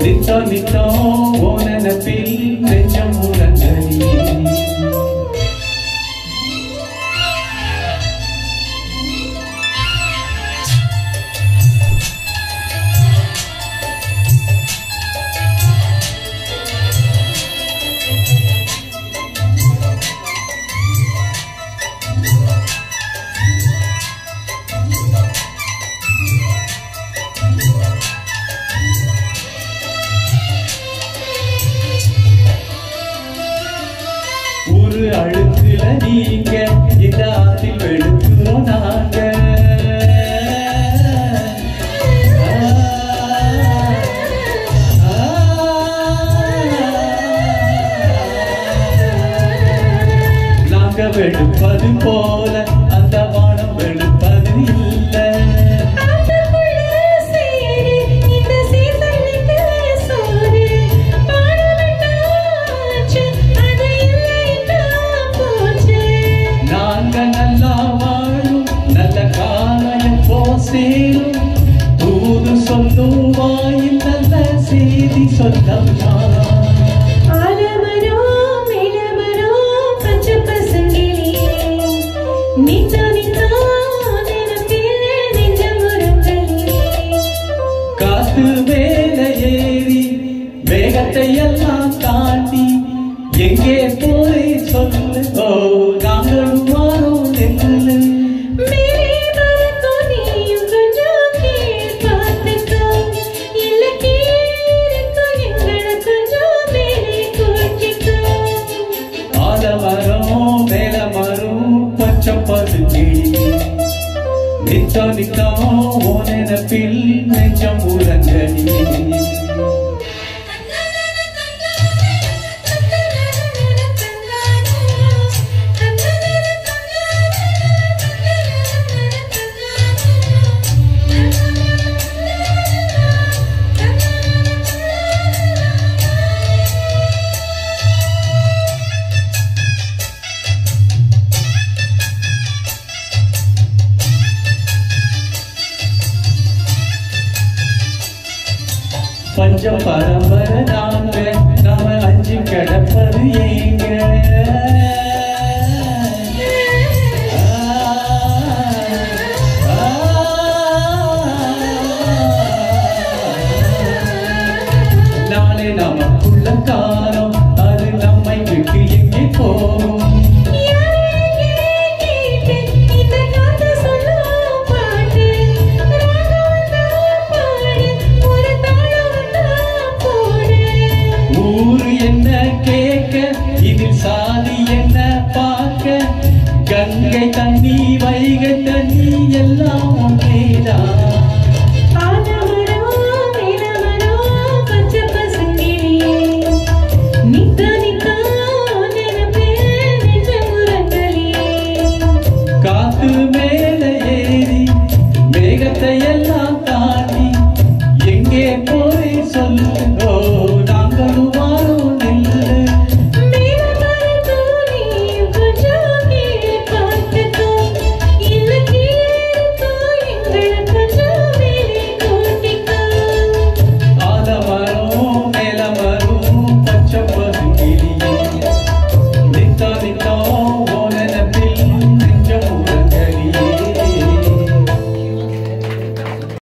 நித்தம் நித்தம் ஓ நினைப்பில் நெஞ்சம் உறங்கடி. ஒரு அழுத்துல நீங்க இந்த ஆற்றில் வெளுக்கிறோம் நாங்க. நாங்க வெளுப்பது போல அந்த வானம் வெளுப்பது இல்லை. தூது சொல்லும் வாயில் நல்ல செய்தி சொல்லம் காத்து மேல ஏறி வேகத்தை எல்லாம் தாண்டி எங்கே போய் சொல்லு. ஓ நாங்களும் வாரோம் நெல்லு. நித்தம் நித்தம் ஓ நினைப்பில் நெஞ்சம் உறங்கடி. பஞ்ச பரம்பரை நாங்க நாம அஞ்சு கிடப்பது ஏங்க. நாளை நமக்குள்ள காலம் அது நம்மை விட்டு எங்கே போகும். என்ன கேட்க இதில் சாதி என்ன பார்க்க. கங்கை தண்ணி வைகை தண்ணி எல்லாம் ஒன்றேதான். காத்து மேல ஏறி வேகத்தை எல்லாம் தாண்டி எங்கே போய் சொல்லுங்கோ.